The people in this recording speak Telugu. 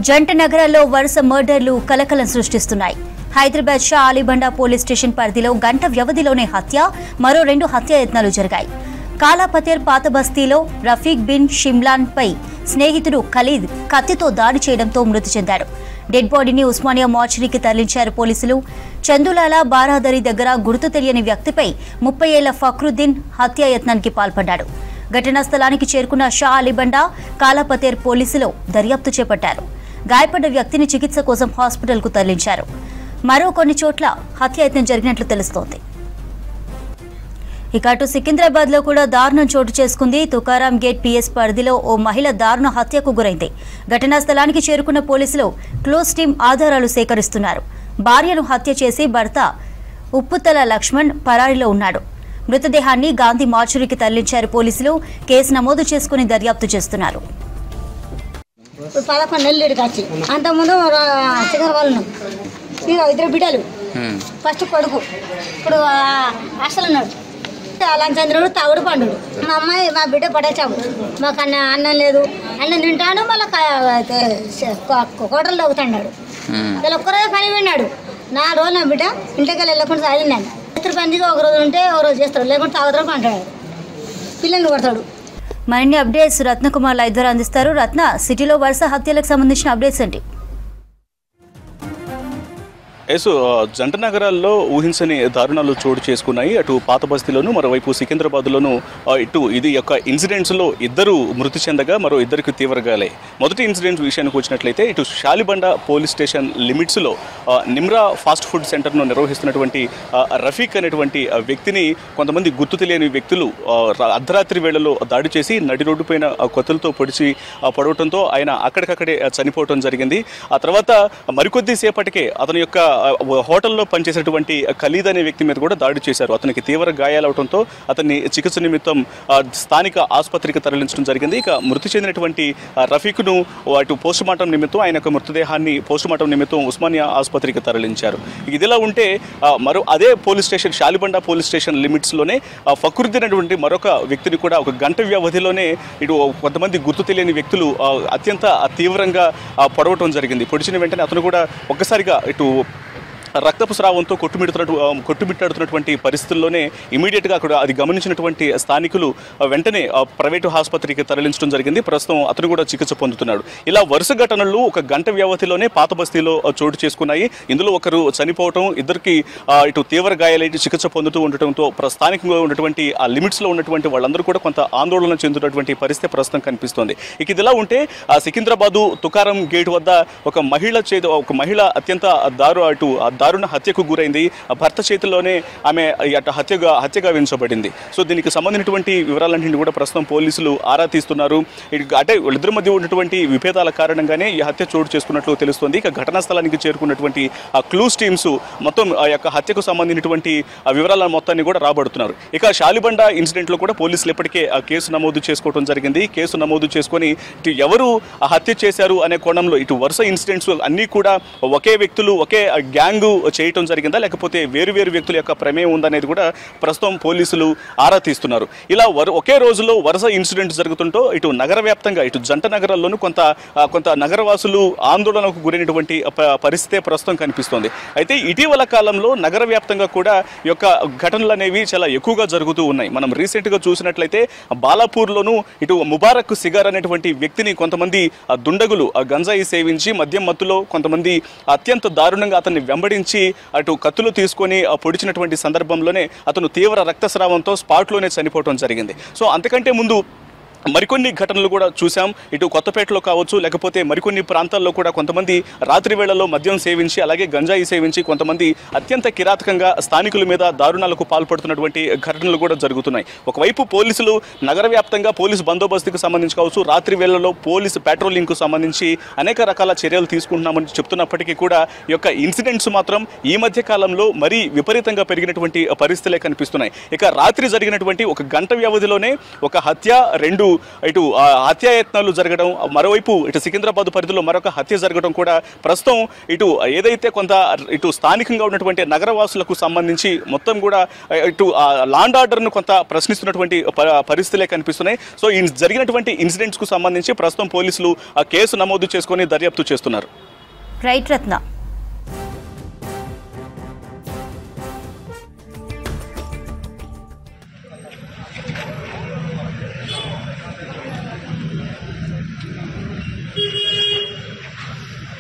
జంట నగరాల్లో వరుస మర్డర్లు కలకలం సృష్టిస్తున్నాయి. హైదరాబాద్ షా అలీబండా పోలీస్ స్టేషన్ పరిధిలో గంట వ్యవధిలోనే హత్య, మరో 2 హత్యాయత్నాలు జరిగాయి. కాలాపతేర్ పాత బస్తీలో రఫీక్ బిన్ షిమ్లాన్ పై స్నేహితుడు ఖలీద్ కత్తితో దాడి చేయడంతో మృతి చెందాడు. డెడ్ బాడీని ఉస్మానియా మార్చరీకి తరలించారు పోలీసులు. చందులాల బారాదరి దగ్గర గుర్తు తెలియని వ్యక్తిపై 30 ఏళ్ల ఫక్రుద్దీన్ హత్యాయత్నానికి పాల్పడ్డాడు. ఘటనా స్థలానికి చేరుకున్న షా అలీబండా కాలాపతేర్ పోలీసులు దర్యాప్తు చేపట్టారు. గాయపడ్డ వ్యక్తిని చికిత్స కోసం హాస్పిటల్కు తరలించారు. మరో కొన్ని చోట్ల హత్యాయత్నం జరిగినట్లు తెలుస్తోంది. ఇక అటు సికింద్రాబాద్ లో కూడా దారుణం చోటు చేసుకుంది. తుకారాం గేట్ పిఎస్ పరిధిలో ఓ మహిళ దారుణ హత్యకు గురైంది. ఘటనా స్థలానికి చేరుకున్న పోలీసులు క్లోజ్ టీం ఆధారాలు సేకరిస్తున్నారు. భార్యను హత్య చేసి భర్త ఉప్పుతల లక్ష్మణ్ పరారీలో ఉన్నాడు. మృతదేహాన్ని గాంధీ మార్చురీకి తరలించారు పోలీసులు. కేసు నమోదు చేసుకుని దర్యాప్తు చేస్తున్నారు. 11 నెలలు కాచి అంతకుముందు చికెన్ వాళ్ళు ఇద్దరు బిడ్డలు. ఫస్ట్ కొడుకు ఇప్పుడు హాస్టల్ ఉన్నాడు. లంచంద్రుడు తాగుడు పండుడు. మా అమ్మాయి మా బిడ్డ పడేచాము. మాకు అన్నం లేదు, అన్నం తింటాడు, మళ్ళీ కోటలు తగ్గుతున్నాడు. ఇలా ఒక్కరోజు పని విన్నాడు. 4 రోజులు నా బిడ్డ ఇంటికి వెళ్ళకుండా చదివినాను. ఇద్దరు పనికి ఒక రోజు ఉంటే ఒక రోజు చేస్తాడు, లేకుంటే తాగుతాడు పంటాడు, పిల్లల్ని కొడతాడు. మరిన్ని అప్డేట్స్ రత్నకుమార్ లైవ్ ద్వారా అందిస్తారు. రత్న, సిటీలో వరుస హత్యలకు సంబంధించిన అప్డేట్స్ ఏంటి? జంట నగరాల్లో ఊహించని దారుణాలు చోటు చేసుకున్నాయి. అటు పాత బస్తీలోను, మరోవైపు సికింద్రాబాద్లోను ఇది యొక్క ఇన్సిడెంట్స్లో 2 మృతి చెందగా మరో 2కి తీవ్రగాలే. మొదటి ఇన్సిడెంట్ విషయానికి వచ్చినట్లయితే ఇటు షాలిబండ పోలీస్ స్టేషన్ లిమిట్స్లో నిమ్రా ఫాస్ట్ ఫుడ్ సెంటర్ను నిర్వహిస్తున్నటువంటి రఫీక్ అనేటువంటి వ్యక్తిని కొంతమంది గుర్తు తెలియని వ్యక్తులు అర్ధరాత్రి వేళలో దాడి చేసి నడి రోడ్డు పైన కొత్తలతో పడవటంతో ఆయన అక్కడికక్కడే చనిపోవటం జరిగింది. ఆ తర్వాత మరికొద్ది సేపటికే అతని యొక్క హోటల్లో పనిచేసేటువంటి ఖలీద్ అనే వ్యక్తి మీద కూడా దాడి చేశారు. అతనికి తీవ్ర గాయాలవడంతో అతన్ని చికిత్స నిమిత్తం స్థానిక ఆసుపత్రికి తరలించడం జరిగింది. ఇక మృతి చెందినటువంటి రఫీక్ను అటు పోస్టుమార్టం నిమిత్తం ఆయన యొక్క మృతదేహాన్ని పోస్టుమార్టం నిమిత్తం ఉస్మానియా ఆసుపత్రికి తరలించారు. ఇదిలా ఉంటే మరో అదే police station Shalibanda police station లిమిట్స్లోనే ఫక్రుద్దీన్ అనేటువంటి మరొక వ్యక్తిని కూడా ఒక గంట వ్యవధిలోనే ఇటు కొంతమంది గుర్తు తెలియని వ్యక్తులు అత్యంత తీవ్రంగా పొడవటం జరిగింది. పొడిచిన వెంటనే అతను కూడా ఒక్కసారిగా ఇటు రక్తపు స్రావంతో కొట్టుమిట్టాడుతున్నటువంటి పరిస్థితుల్లోనే ఇమీడియట్గా అక్కడ అది గమనించినటువంటి స్థానికులు వెంటనే ప్రైవేటు ఆసుపత్రికి తరలించడం జరిగింది. ప్రస్తుతం అతను కూడా చికిత్స పొందుతున్నాడు. ఇలా వరుస ఘటనలు ఒక గంట వ్యవధిలోనే పాత బస్తీలో చోటు చేసుకున్నాయి. ఇందులో ఒకరు చనిపోవటం, 2కి ఇటు తీవ్ర గాయాలై చికిత్స పొందుతూ ఉండటంతో స్థానికంగా ఉన్నటువంటి ఆ లిమిట్స్లో ఉన్నటువంటి వాళ్ళందరూ కూడా కొంత ఆందోళన చెందుతున్నటువంటి పరిస్థితి ప్రస్తుతం కనిపిస్తోంది. ఇక ఇదిలా ఉంటే సికింద్రాబాదు తుకారం గేట్ వద్ద ఒక మహిళ అత్యంత దారుణ హత్యకు గురైంది. భర్త చేతిలోనే ఆమె హత్యగా వించబడింది. సో దీనికి సంబంధించినటువంటి వివరాలన్నింటినీ కూడా ప్రస్తుతం పోలీసులు ఆరా తీస్తున్నారు. అంటే వీళ్ళిద్దరి మధ్య ఉన్నటువంటి విభేదాల కారణంగానే ఈ హత్య చోటు చేసుకున్నట్లు తెలుస్తోంది. ఇక ఘటనా స్థలానికి చేరుకున్నటువంటి ఆ క్లూస్ టీమ్స్ మొత్తం ఆ యొక్క హత్యకు సంబంధించినటువంటి వివరాల మొత్తాన్ని కూడా రాబడుతున్నారు. ఇక షాలిబండ ఇన్సిడెంట్లో కూడా పోలీసులు ఇప్పటికే ఆ కేసు నమోదు చేసుకోవడం జరిగింది. కేసు నమోదు చేసుకొని ఇటు ఎవరు ఆ హత్య చేశారు అనే కోణంలో ఇటు వరుస ఇన్సిడెంట్స్ అన్నీ కూడా ఒకే వ్యక్తులు ఒకే గ్యాంగ్ చేయటం జరిగిందా, లేకపోతే వేరు వ్యక్తుల యొక్క ప్రమేయం ఉందనేది కూడా ప్రస్తుతం పోలీసులు ఆరా తీస్తున్నారు. ఇలా ఒకే రోజులో వరుస ఇన్సిడెంట్స్ జరుగుతుంటో ఇటు నగర వ్యాప్తంగా ఇటు జంట నగరాల్లోనూ కొంత నగరవాసులు ఆందోళనకు గురైనటువంటి పరిస్థితే ప్రస్తుతం కనిపిస్తోంది. అయితే ఇటీవల కాలంలో నగర వ్యాప్తంగా కూడా ఈ యొక్క ఘటనలు అనేవి చాలా ఎక్కువగా జరుగుతూ ఉన్నాయి. మనం రీసెంట్గా చూసినట్లయితే బాలాపూర్లోనూ ఇటు ముబారక్ సిగార్ అనేటువంటి వ్యక్తిని కొంతమంది దుండగులు గంజాయి సేవించి మద్యం మత్తులో కొంతమంది అత్యంత దారుణంగా అతన్ని వెంబడించి అటు కత్తులు తీసుకొని పొడిచినటువంటి సందర్భంలోనే అతను తీవ్ర రక్తస్రావంతో స్పాట్లోనే చనిపోవడం జరిగింది. సో అంతకంటే ముందు మరికొన్ని ఘటనలు కూడా చూసాం. ఇటు కొత్తపేటలో కావచ్చు, లేకపోతే మరికొన్ని ప్రాంతాల్లో కూడా కొంతమంది రాత్రి వేళల్లో మద్యం సేవించి అలాగే గంజాయి సేవించి కొంతమంది అత్యంత కిరాతకంగా స్థానికుల మీద దారుణాలకు పాల్పడుతున్నటువంటి ఘటనలు కూడా జరుగుతున్నాయి. ఒకవైపు పోలీసులు నగర వ్యాప్తంగా పోలీసు బందోబస్తుకు సంబంధించి కావచ్చు, రాత్రి వేళల్లో పోలీసు పెట్రోలింగ్కు సంబంధించి అనేక రకాల చర్యలు తీసుకుంటున్నామని చెప్తున్నప్పటికీ కూడా ఈ యొక్క ఇన్సిడెంట్స్ మాత్రం ఈ మధ్య కాలంలో మరీ విపరీతంగా పెరిగినటువంటి పరిస్థితులే కనిపిస్తున్నాయి. ఇక రాత్రి జరిగినటువంటి ఒక గంట వ్యవధిలోనే ఒక హత్య, 2 ఇటు హత్యాయత్నాలు జరగడం, మరోవైపు ఇటు సికింద్రాబాద్ పరిధిలో మరొక హత్య జరగడం కూడా ప్రస్తుతం ఇటు ఏదైతే కొంత ఇటు స్థానికంగా ఉన్నటువంటి నగరవాసులకు సంబంధించి మొత్తం కూడా ఇటు లాండ్ ఆర్డర్ను కొంత ప్రశ్నిస్తున్నటువంటి పరిస్థితులే కనిపిస్తున్నాయి. సో జరిగినటువంటి ఇన్సిడెంట్స్కు సంబంధించి ప్రస్తుతం పోలీసులు కేసు నమోదు చేసుకొని దర్యాప్తు చేస్తున్నారు. రైట్ రత్న.